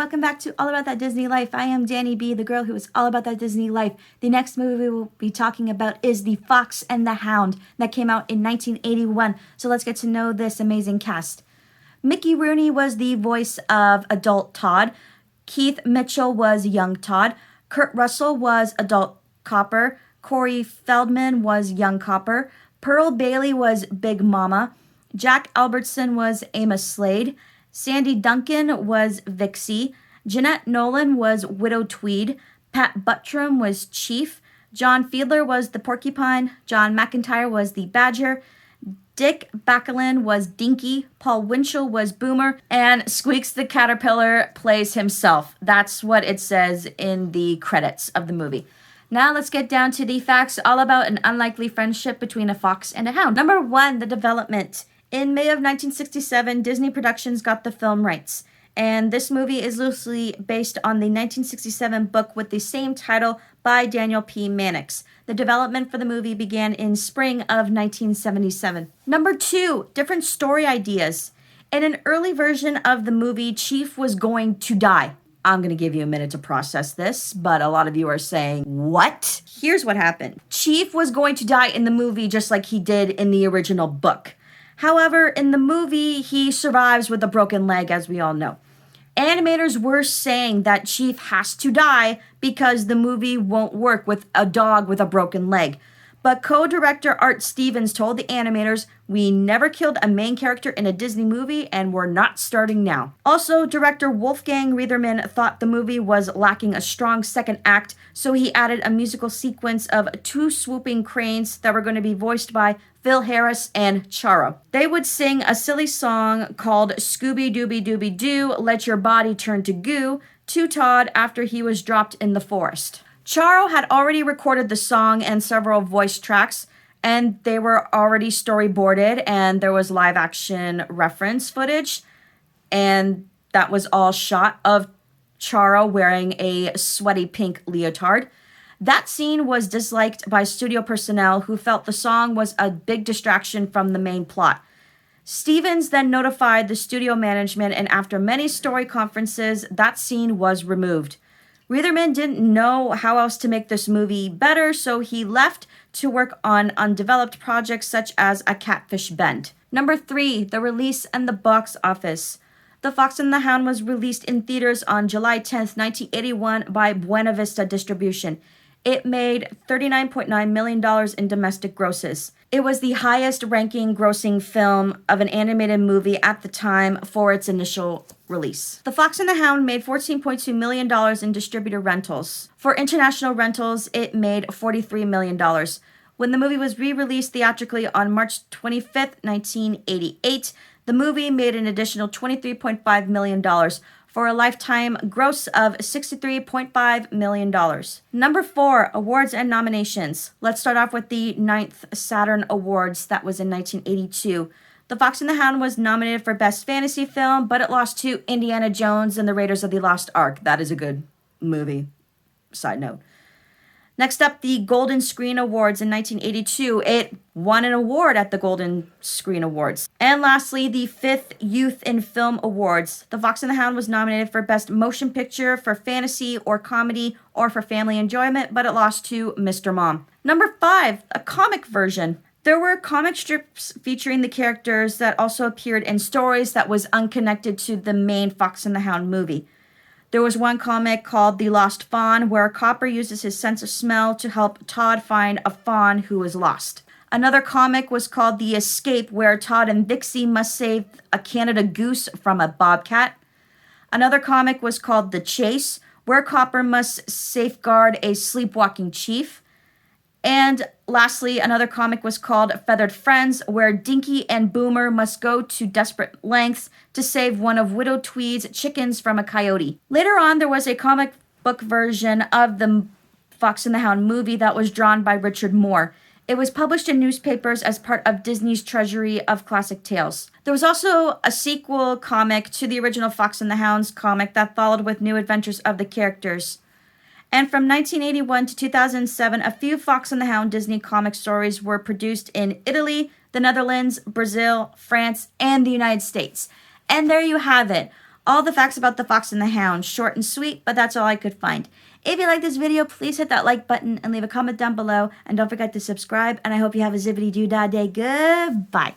welcome back to All About That Disney Life. I am Danny B, the girl who is all about that Disney life. The next movie we will be talking about is The Fox and the Hound that came out in 1981. So let's get to know this amazing cast. Mickey Rooney was the voice of adult Todd. Keith Mitchell was young Todd. Kurt Russell was adult Copper. Corey Feldman was young Copper. Pearl Bailey was Big Mama. Jack Albertson was Amos Slade. Sandy Duncan was Vixie. Jeanette Nolan was Widow Tweed. Pat Buttram was Chief. John Fiedler was the Porcupine. John McIntyre was the Badger. Dick Backlund was Dinky. Paul Winchell was Boomer. And Squeaks the Caterpillar plays himself. That's what it says in the credits of the movie. Now let's get down to the facts all about an unlikely friendship between a fox and a hound. Number 1, the development. In May of 1967, Disney Productions got the film rights, and this movie is loosely based on the 1967 book with the same title by Daniel P. Mannix. The development for the movie began in spring of 1977. Number 2, different story ideas. In an early version of the movie, Chief was going to die. I'm going to give you a minute to process this, but a lot of you are saying, what? Here's what happened. Chief was going to die in the movie just like he did in the original book. However, in the movie, he survives with a broken leg, as we all know. Animators were saying that Chief has to die because the movie won't work with a dog with a broken leg. But co-director Art Stevens told the animators, "We never killed a main character in a Disney movie, and we're not starting now." Also, director Wolfgang Reitherman thought the movie was lacking a strong second act, so he added a musical sequence of 2 swooping cranes that were going to be voiced by Phil Harris and Charo. They would sing a silly song called Scooby Dooby Dooby Doo, Let Your Body Turn to Goo, to Todd after he was dropped in the forest. Charo had already recorded the song and several voice tracks, and they were already storyboarded, and there was live action reference footage, and that was all shot of Charo wearing a sweaty pink leotard. That scene was disliked by studio personnel who felt the song was a big distraction from the main plot. Stevens then notified the studio management, and after many story conferences, that scene was removed. Reitherman didn't know how else to make this movie better, so he left to work on undeveloped projects such as A Catfish Bend. Number 3, the release and the box office. The Fox and the Hound was released in theaters on July 10th, 1981 by Buena Vista Distribution. It made $39.9 million in domestic grosses. It was the highest ranking grossing film of an animated movie at the time for its initial release. The Fox and the Hound made $14.2 million in distributor rentals. For international rentals, it made $43 million. When the movie was re-released theatrically on March 25th, 1988, the movie made an additional $23.5 million for a lifetime gross of $63.5 million. Number 4, awards and nominations. Let's start off with the 9th Saturn Awards that was in 1982. The Fox and the Hound was nominated for Best Fantasy Film, but it lost to Indiana Jones and the Raiders of the Lost Ark. That is a good movie. Side note. Next up, the Golden Screen Awards in 1982. It won an award at the Golden Screen Awards. And lastly, the 5th Youth in Film Awards. The Fox and the Hound was nominated for Best Motion Picture, for Fantasy or Comedy, or for Family Enjoyment, but it lost to Mr. Mom. Number 5, a comic version. There were comic strips featuring the characters that also appeared in stories that was unconnected to the main Fox and the Hound movie. There was one comic called The Lost Fawn, where Copper uses his sense of smell to help Todd find a fawn who is lost. Another comic was called The Escape, where Todd and Vixie must save a Canada goose from a bobcat. Another comic was called The Chase, where Copper must safeguard a sleepwalking chief. And lastly, another comic was called Feathered Friends, where Dinky and Boomer must go to desperate lengths to save one of Widow Tweed's chickens from a coyote. Later on, there was a comic book version of the Fox and the Hound movie that was drawn by Richard Moore. It was published in newspapers as part of Disney's treasury of classic tales. There was also a sequel comic to the original Fox and the Hounds comic that followed with new adventures of the characters. And from 1981 to 2007, a few Fox and the Hound Disney comic stories were produced in Italy, the Netherlands, Brazil, France, and the United States. And there you have it. all the facts about the Fox and the Hound. Short and sweet, but that's all I could find. If you like this video, please hit that like button and leave a comment down below. And don't forget to subscribe. And I hope you have a zippity-doo-dah day. Goodbye.